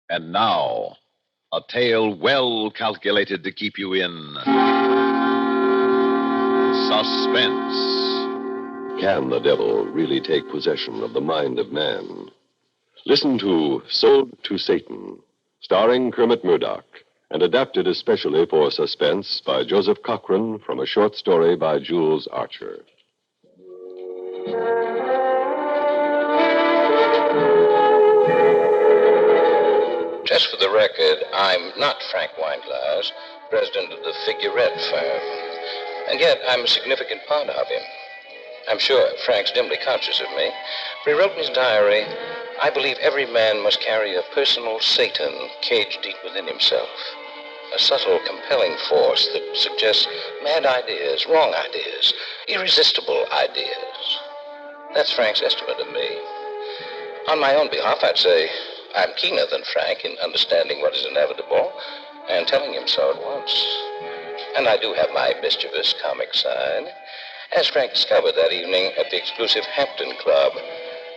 And now, a tale well calculated to keep you in suspense. Can the devil really take possession of the mind of man? Listen to Sold to Satan, starring Kermit Murdoch, and adapted especially for Suspense by Joseph Cochran from a short story by Jules Archer. Just for the record, I'm not Frank Weinglass, president of the Figurette firm. And yet, I'm a significant part of him. I'm sure Frank's dimly conscious of me, for he wrote in his diary, I believe every man must carry a personal Satan caged deep within himself. A subtle, compelling force that suggests mad ideas, wrong ideas, irresistible ideas. That's Frank's estimate of me. On my own behalf, I'd say I'm keener than Frank in understanding what is inevitable and telling him so at once. And I do have my mischievous comic side, as Frank discovered that evening at the exclusive Hampton Club,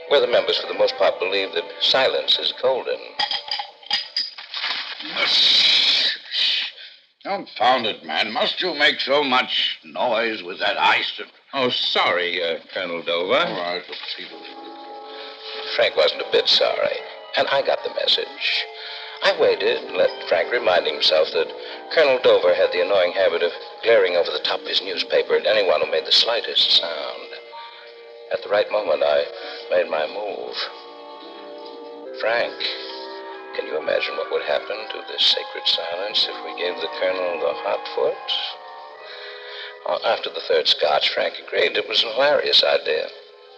where the members for the most part believe that silence is golden. Confound it, man. Must you make so much noise with that ice? Oh, sorry, Colonel Dover. All right. Frank wasn't a bit sorry, and I got the message. I waited and let Frank remind himself that Colonel Dover had the annoying habit of glaring over the top of his newspaper at anyone who made the slightest sound. At the right moment, I made my move. Frank, can you imagine what would happen to this sacred silence if we gave the Colonel the hot foot? Well, after the third scotch, Frank agreed it was a hilarious idea.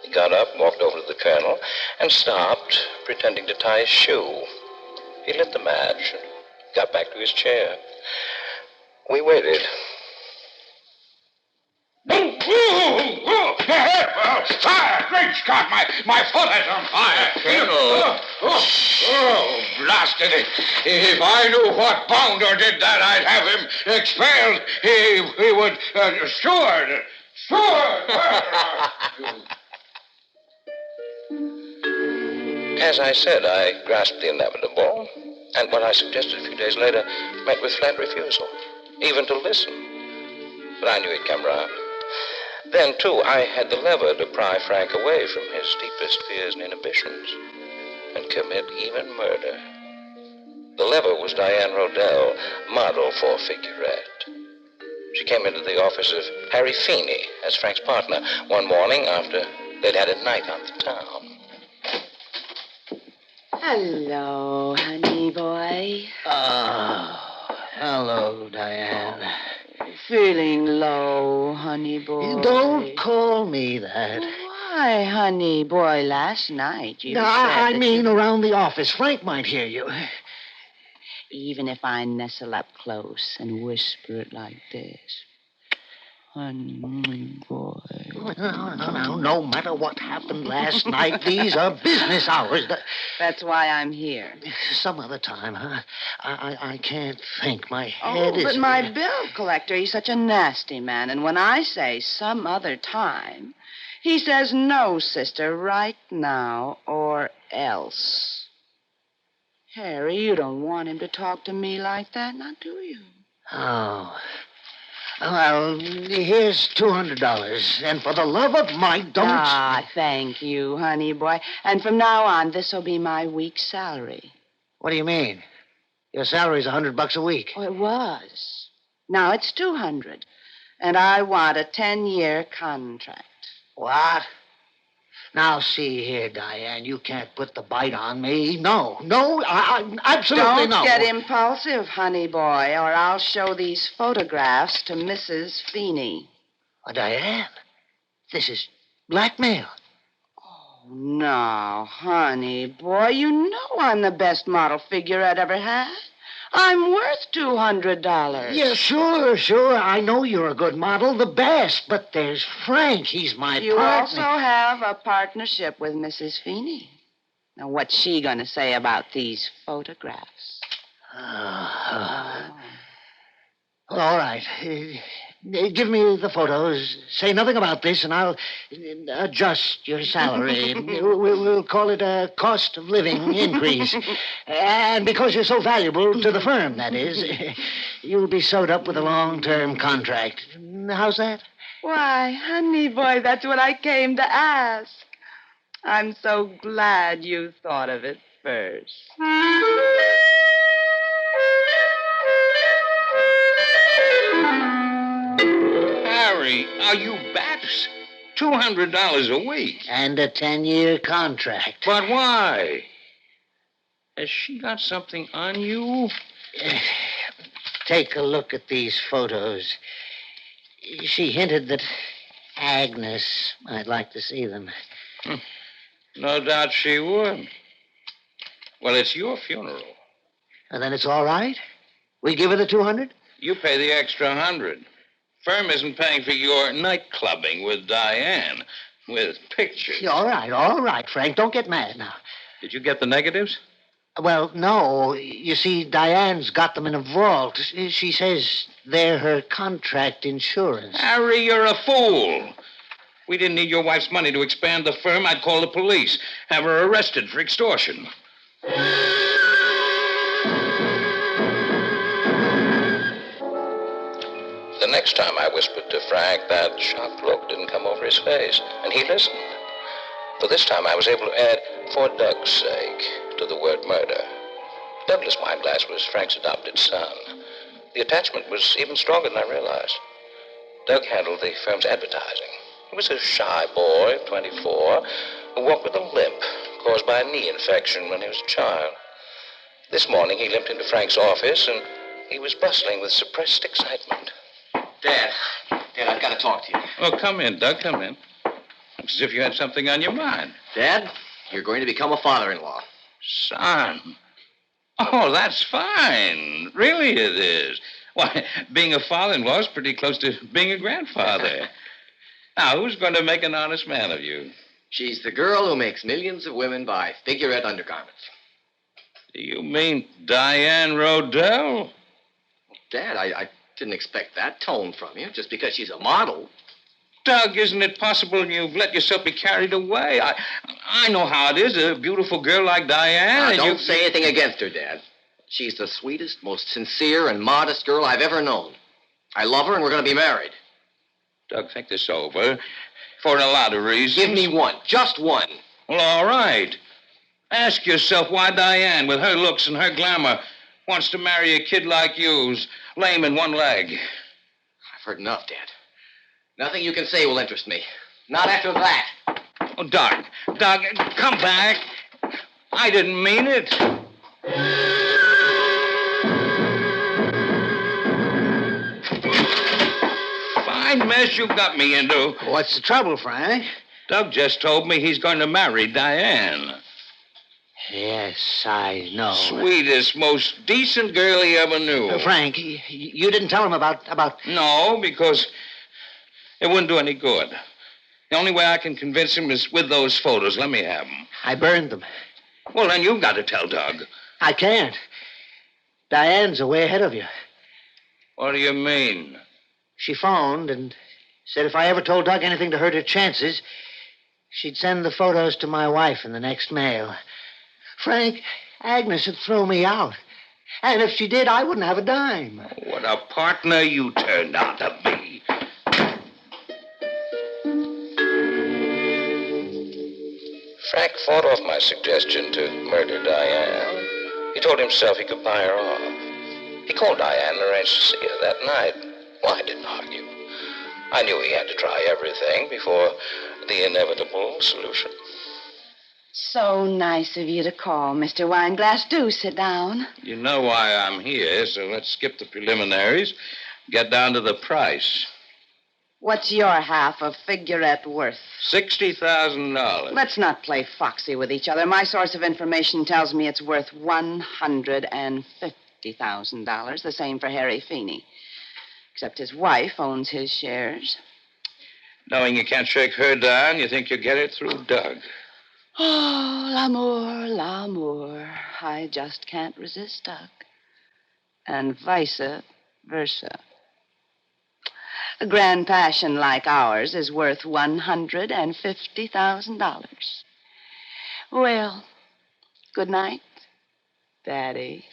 He got up, walked over to the Colonel, and stopped, pretending to tie his shoe. He lit the match and got back to his chair. We waited. Fire! Great Scott, my foot is on fire. Colonel. Blasted it. If I knew what bounder did that, I'd have him expelled. He would, sure. As I said, I grasped the inevitable, and what I suggested a few days later met with flat refusal, even to listen. But I knew he'd come round. Then, too, I had the lever to pry Frank away from his deepest fears and inhibitions and commit even murder. The lever was Diane Rodell, model for Figurette. She came into the office of Harry Feeney as Frank's partner one morning after they'd had a night on the town. Hello, honey boy. Oh, hello, Diane. Feeling low, honey boy. Don't call me that. Why, honey boy, last night you No, said I that mean you... around the office. Frank might hear you. Even if I nestle up close and whisper it like this. Honey boy. No matter what happened last night, these are business hours. That's why I'm here. Some other time, huh? I can't think. My head is... But my bill collector, he's such a nasty man. And when I say some other time, he says no, sister, right now or else. Harry, you don't want him to talk to me like that, now do you? Oh. Well, here's $200. And for the love of Mike, don't... Ah, thank you, honey boy. And from now on, this'll be my week's salary. What do you mean? Your salary's $100 a week. Oh, it was. Now it's 200. And I want a 10-year contract. What? Now, see here, Diane, you can't put the bite on me. No, I absolutely no. Don't get impulsive, honey boy, or I'll show these photographs to Mrs. Feeney. Diane, this is blackmail. Oh, no, honey boy, you know I'm the best model Figurette ever had. I'm worth $200. Yeah, sure. I know you're a good model, the best. But there's Frank. He's my You partner. also have a partnership with Mrs. Feeney. Now, what's she going to say about these photographs? All right. Give me the photos. Say nothing about this, and I'll adjust your salary. We'll call it a cost of living increase. And because you're so valuable to the firm, that is, you'll be sewed up with a long-term contract. How's that? Why, honey boy, that's what I came to ask. I'm so glad you thought of it first. Harry, are you bats? $200 a week. And a 10-year contract. But why? Has she got something on you? Take a look at these photos. She hinted that Agnes might like to see them. No doubt she would. Well, it's your funeral. And then it's all right? We give her the 200? You pay the extra 100. Firm isn't paying for your night clubbing with Diane, with pictures. All right, Frank. Don't get mad now. Did you get the negatives? Well, no. You see, Diane's got them in a vault. She says they're her contract insurance. Harry, you're a fool. We didn't need your wife's money to expand the firm. I'd call the police, have her arrested for extortion. The next time I whispered to Frank, that shocked look didn't come over his face, and he listened. For this time I was able to add, for Doug's sake, to the word murder. Douglas Wineglass was Frank's adopted son. The attachment was even stronger than I realized. Doug handled the firm's advertising. He was a shy boy, 24, who walked with a limp caused by a knee infection when he was a child. This morning he limped into Frank's office, and he was bustling with suppressed excitement. Dad, I've got to talk to you. Oh, come in, Doug, come in. Looks as if you had something on your mind. Dad, you're going to become a father-in-law. Son. Oh, that's fine. Really it is. Why, being a father-in-law is pretty close to being a grandfather. Now, who's going to make an honest man of you? She's the girl who makes millions of women buy figurette undergarments. Do you mean Diane Rodell? Dad, I didn't expect that tone from you, just because she's a model. Doug, isn't it possible you've let yourself be carried away? I know how it is, a beautiful girl like Diane. Now, don't say anything against her, Dad. She's the sweetest, most sincere, and modest girl I've ever known. I love her, and we're going to be married. Doug, think this over. For a lot of reasons. Give me one. Just one. Well, all right. Ask yourself why Diane, with her looks and her glamour, wants to marry a kid like you who's lame in one leg. I've heard enough, Dad. Nothing you can say will interest me. Not after that. Oh, Doug, come back. I didn't mean it. Fine mess you got me into. What's the trouble, Frank? Doug just told me he's going to marry Diane. Yes, I know. Sweetest, most decent girl he ever knew. Frank, you didn't tell him about... No, because it wouldn't do any good. The only way I can convince him is with those photos. Let me have them. I burned them. Well, then you've got to tell Doug. I can't. Diane's way ahead of you. What do you mean? She phoned and said if I ever told Doug anything to hurt her chances, she'd send the photos to my wife in the next mail. Frank, Agnes would throw me out. And if she did, I wouldn't have a dime. What a partner you turned out to be. Frank fought off my suggestion to murder Diane. He told himself he could buy her off. He called Diane and arranged to see her that night. Well, I didn't argue. I knew he had to try everything before the inevitable solution. So nice of you to call, Mr. Wineglass. Do sit down. You know why I'm here, so let's skip the preliminaries. Get down to the price. What's your half of figurette worth? $60,000. Let's not play foxy with each other. My source of information tells me it's worth $150,000. The same for Harry Feeney. Except his wife owns his shares. Knowing you can't shake her down, you think you'll get it through Doug. Oh, l'amour, l'amour. I just can't resist Doug. And vice versa. A grand passion like ours is worth $150,000. Well, good night, Daddy.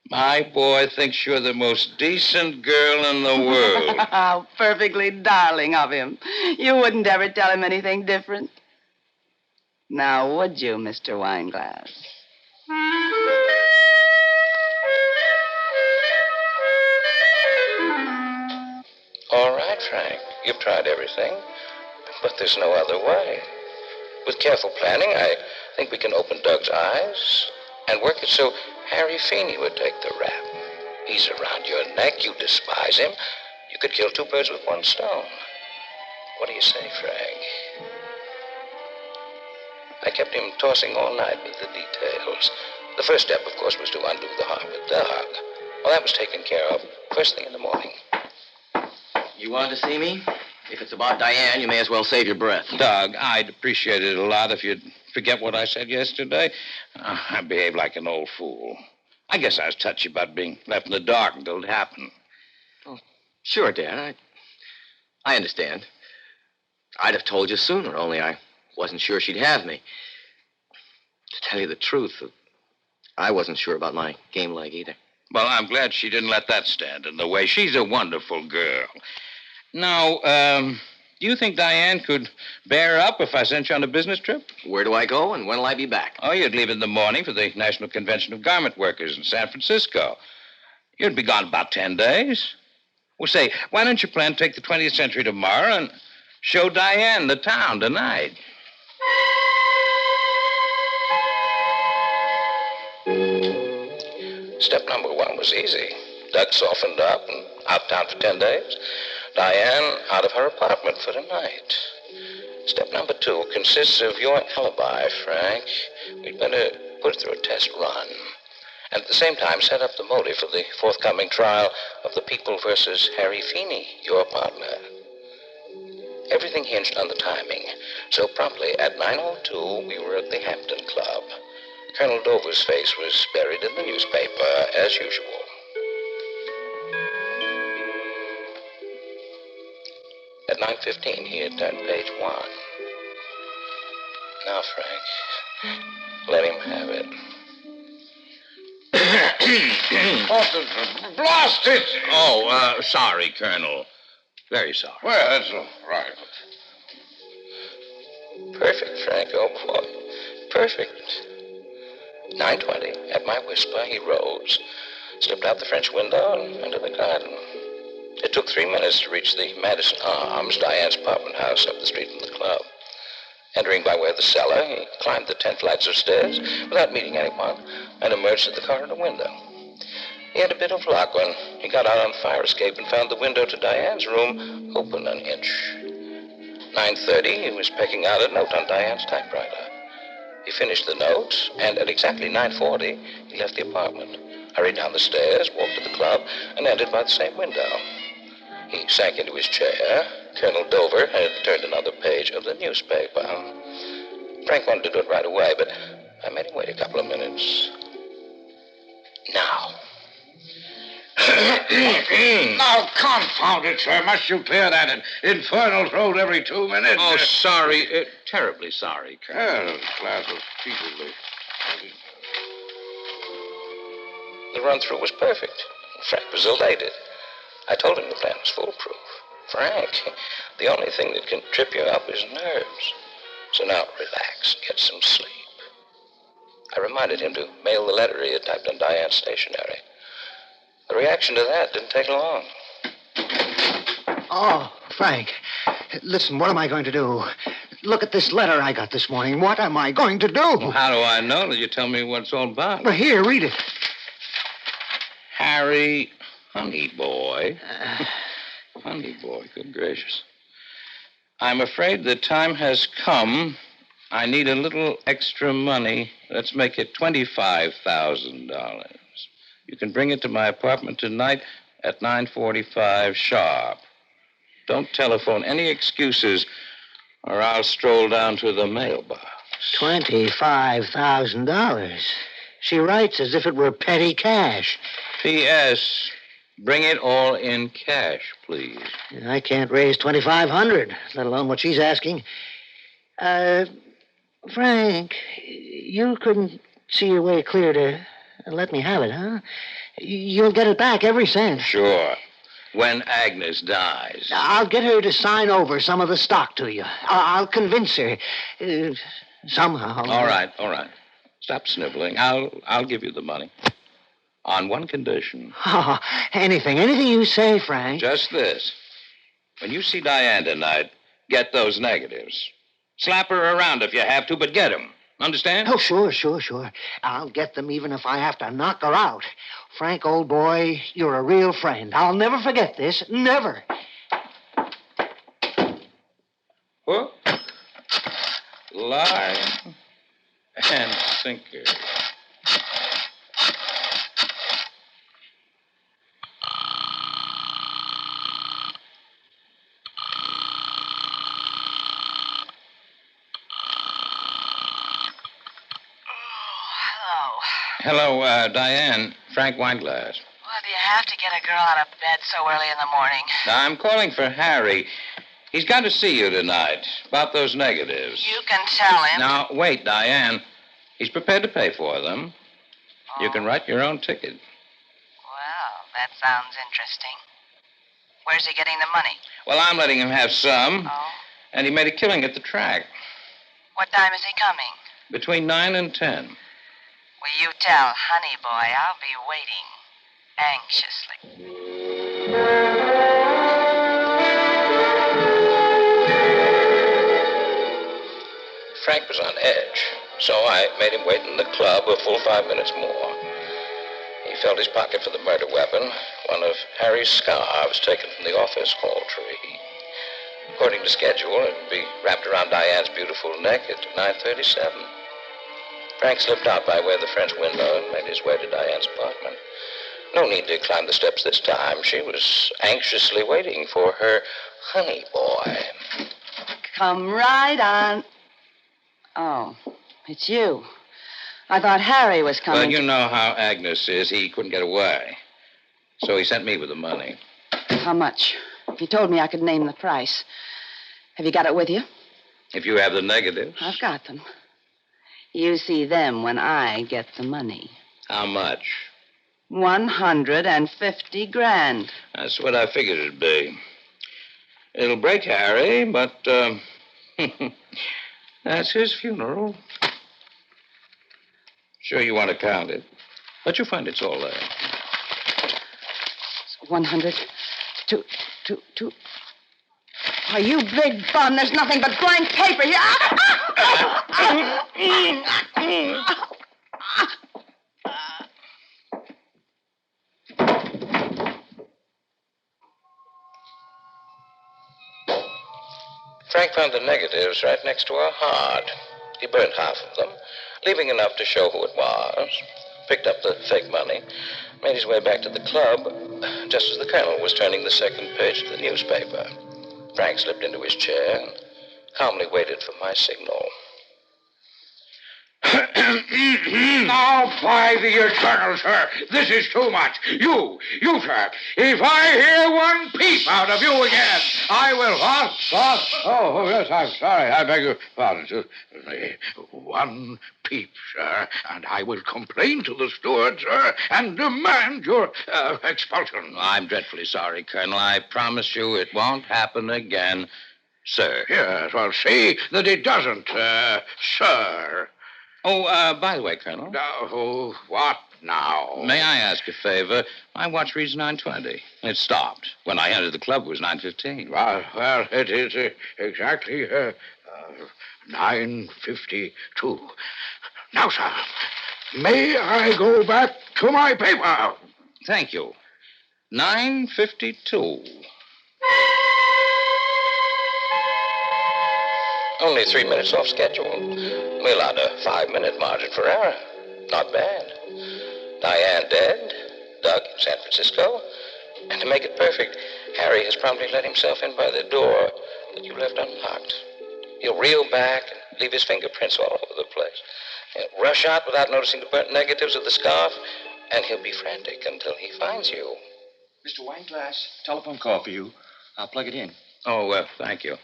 My boy thinks you're the most decent girl in the world. How perfectly darling of him. You wouldn't ever tell him anything different. Now, would you, Mr. Wineglass? All right, Frank. You've tried everything, but there's no other way. With careful planning, I think we can open Doug's eyes and work it so Harry Feeney would take the rap. He's around your neck. You despise him. You could kill two birds with one stone. What do you say, Frank? I kept him tossing all night with the details. The first step, of course, was to undo the harm with Doug. Well, that was taken care of first thing in the morning. You wanted to see me? If it's about Diane, you may as well save your breath. Doug, I'd appreciate it a lot if you'd forget what I said yesterday. I behaved like an old fool. I guess I was touchy about being left in the dark until it happened. Oh, sure, Dad. I understand. I'd have told you sooner, only I wasn't sure she'd have me. To tell you the truth, I wasn't sure about my game leg either. Well, I'm glad she didn't let that stand in the way. She's a wonderful girl. Now, do you think Diane could bear up if I sent you on a business trip? Where do I go, and when'll I be back? Oh, you'd leave in the morning for the National Convention of Garment Workers in San Francisco. You'd be gone about 10 days. Well, say, why don't you plan to take the 20th century tomorrow and show Diane the town tonight? Step number one was easy. Doug softened up and out of town for 10 days. Diane out of her apartment for the night. Step number two consists of your alibi, Frank. We'd better put it through a test run. And at the same time, set up the motive for the forthcoming trial of the People versus Harry Feeney, your partner. Everything hinged on the timing. So promptly at 9:02, we were at the Hampton Club. Colonel Dover's face was buried in the newspaper, as usual. At 9:15, he had turned page 1. Now, Frank, let him have it. Blast it! Oh, sorry, Colonel. Very sorry. Well, that's all right. Perfect, Frank, oh boy. Perfect. 9:20, at my whisper, he rose, slipped out the French window and into the garden. It took 3 minutes to reach the Madison Arms, Diane's apartment house up the street from the club. Entering by way of the cellar, he climbed the 10 flights of stairs without meeting anyone and emerged at the corridor window. He had a bit of luck when he got out on the fire escape and found the window to Diane's room open an inch. 9:30, he was pecking out a note on Diane's typewriter. He finished the note, and at exactly 9:40, he left the apartment, hurried down the stairs, walked to the club, and entered by the same window. He sank into his chair. Colonel Dover had turned another page of the newspaper. Frank wanted to do it right away, but I made him wait a couple of minutes. Now. Now, confound it, sir. Must you clear that infernal throat every 2 minutes? Oh, sorry. Terribly sorry, Colonel. Well, class of people. The run-through was perfect. Frank was elated. I told him the plan was foolproof. Frank, the only thing that can trip you up is nerves. So now relax, get some sleep. I reminded him to mail the letter he had typed on Diane's stationery. The reaction to that didn't take long. Oh, Frank, listen, what am I going to do? Look at this letter I got this morning. What am I going to do? Well, how do I know that you tell me what it's all about? Well, here, read it. Harry, honey boy. Honey boy, good gracious. I'm afraid the time has come. I need a little extra money. Let's make it $25,000. You can bring it to my apartment tonight at 9:45 sharp. Don't telephone any excuses, or I'll stroll down to the mailbox. $25,000. She writes as if it were petty cash. P.S. Bring it all in cash, please. I can't raise $2,500, let alone what she's asking. Frank, you couldn't see your way clear to let me have it, huh? You'll get it back, every cent. Sure. When Agnes dies. I'll get her to sign over some of the stock to you. I'll convince her. Somehow. All right. Stop sniveling. I'll give you the money. On one condition. Oh, anything you say, Frank. Just this. When you see Diane tonight, get those negatives. Slap her around if you have to, but get them. Understand? Oh, sure. I'll get them even if I have to knock her out. Frank, old boy, you're a real friend. I'll never forget this. Never. Hook, line, and sinker. Hello, Diane. Frank Wineglass. Well, do you have to get a girl out of bed so early in the morning? I'm calling for Harry. He's got to see you tonight about those negatives. You can tell him. Now, wait, Diane. He's prepared to pay for them. Oh. You can write your own ticket. Well, that sounds interesting. Where's he getting the money? Well, I'm letting him have some. Oh? And he made a killing at the track. What time is he coming? Between 9 and 10. Will you tell Honey Boy I'll be waiting anxiously. Frank was on edge, so I made him wait in the club a full 5 minutes more. He felt his pocket for the murder weapon, one of Harry's scarves taken from the office hall tree. According to schedule, it would be wrapped around Diane's beautiful neck at 9:37. Frank slipped out by way of the French window and made his way to Diane's apartment. No need to climb the steps this time. She was anxiously waiting for her honey boy. Come right on. Oh, it's you. I thought Harry was coming. Well, you know how Agnes is. He couldn't get away. So he sent me with the money. How much? He told me I could name the price. Have you got it with you? If you have the negatives. I've got them. You see them when I get the money. How much? 150 grand. That's what I figured it'd be. It'll break Harry, but that's his funeral. Sure you want to count it, but you'll find it's all there. 100, two. Oh, you big bum. There's nothing but blank paper here. Frank found the negatives right next to her heart. He burned half of them, leaving enough to show who it was, picked up the fake money, made his way back to the club just as the colonel was turning the second page of the newspaper. Frank slipped into his chair and calmly waited for my signal. Now, by the eternal, sir, this is too much. You, sir, if I hear one peep out of you again, I will... Oh, yes, I'm sorry. I beg your pardon. One peep, sir, and I will complain to the steward, sir, and demand your expulsion. I'm dreadfully sorry, Colonel. I promise you it won't happen again, sir. Yes, well, see that it doesn't, sir. Oh, by the way, Colonel. Oh, what now? May I ask a favor? My watch reads 9:20. It stopped. When I entered the club, it was 9:15. Well, it is exactly 9:52. Now, sir, may I go back to my paper? Thank you. 9:52. Only 3 minutes off schedule. We allowed a 5-minute margin for error. Not bad. Diane dead, Doug in San Francisco, and to make it perfect, Harry has promptly let himself in by the door that you left unlocked. He'll reel back and leave his fingerprints all over the place. He'll rush out without noticing the burnt negatives of the scarf, and he'll be frantic until he finds you. Mr. Wineglass, telephone call for you. I'll plug it in. Oh, well, thank you.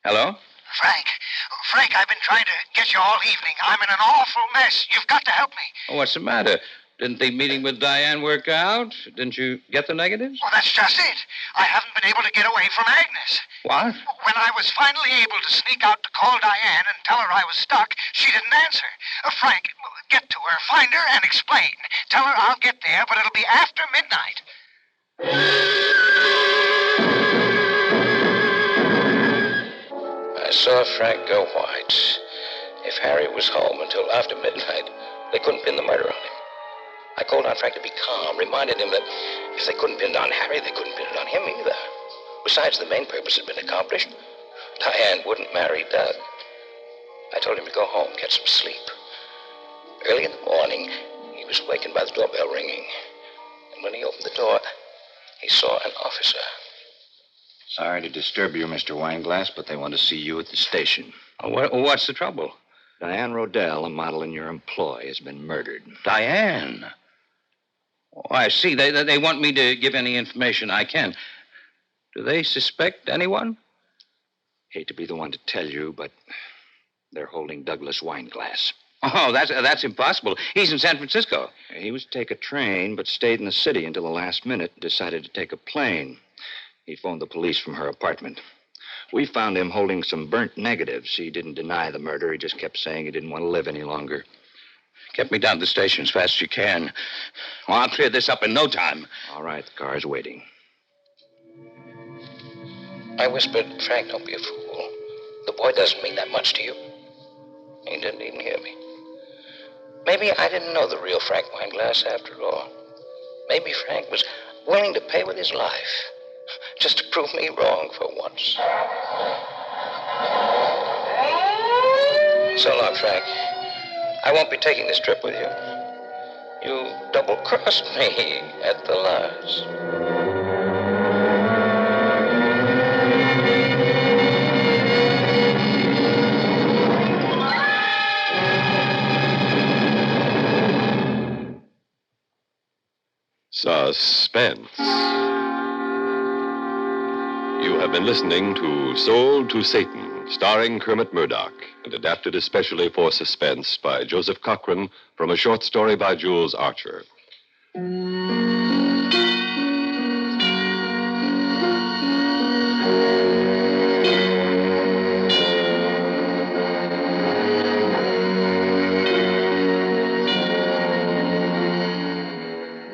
Hello? Frank, I've been trying to get you all evening. I'm in an awful mess. You've got to help me. Oh, what's the matter? Didn't the meeting with Diane work out? Didn't you get the negatives? Well, that's just it. I haven't been able to get away from Agnes. What? When I was finally able to sneak out to call Diane and tell her I was stuck, she didn't answer. Frank, get to her, find her, and explain. Tell her I'll get there, but it'll be after midnight. I saw Frank go white. If Harry was home until after midnight, they couldn't pin the murder on him. I called on Frank to be calm, reminded him that if they couldn't pin it on Harry, they couldn't pin it on him either. Besides, the main purpose had been accomplished. Diane wouldn't marry Doug. I told him to go home, get some sleep. Early in the morning, he was wakened by the doorbell ringing. And when he opened the door, he saw an officer. Sorry to disturb you, Mr. Wineglass, but they want to see you at the station. Oh, what's the trouble? Diane Rodell, a model in your employ, has been murdered. Diane? Oh, I see. They want me to give any information I can. Do they suspect anyone? Hate to be the one to tell you, but they're holding Douglas Wineglass. Oh, that's impossible. He's in San Francisco. He was to take a train, but stayed in the city until the last minute and decided to take a plane. He phoned the police from her apartment. We found him holding some burnt negatives. He didn't deny the murder. He just kept saying he didn't want to live any longer. Get me down to the station as fast as you can. Well, I'll clear this up in no time. All right, the car's waiting. I whispered, Frank, don't be a fool. The boy doesn't mean that much to you. He didn't even hear me. Maybe I didn't know the real Frank Wineglass after all. Maybe Frank was willing to pay with his life just to prove me wrong for once. So long, Frank. I won't be taking this trip with you. You double-crossed me at the last. Suspense. You have been listening to Sold to Satan, starring Kermit Murdoch, and adapted especially for Suspense by Joseph Cochran from a short story by Jules Archer.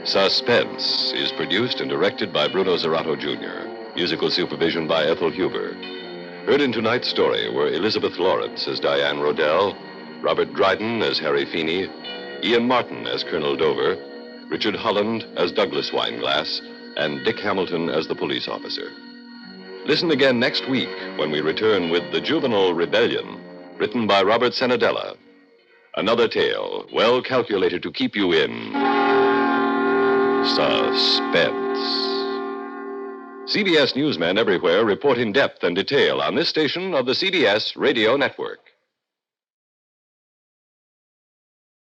Suspense is produced and directed by Bruno Zerato, Jr., musical supervision by Ethel Huber. Heard in tonight's story were Elizabeth Lawrence as Diane Rodell, Robert Dryden as Harry Feeney, Ian Martin as Colonel Dover, Richard Holland as Douglas Wineglass, and Dick Hamilton as the police officer. Listen again next week when we return with The Juvenile Rebellion, written by Robert Senadella. Another tale well calculated to keep you in suspense. CBS newsmen everywhere report in depth and detail on this station of the CBS Radio Network.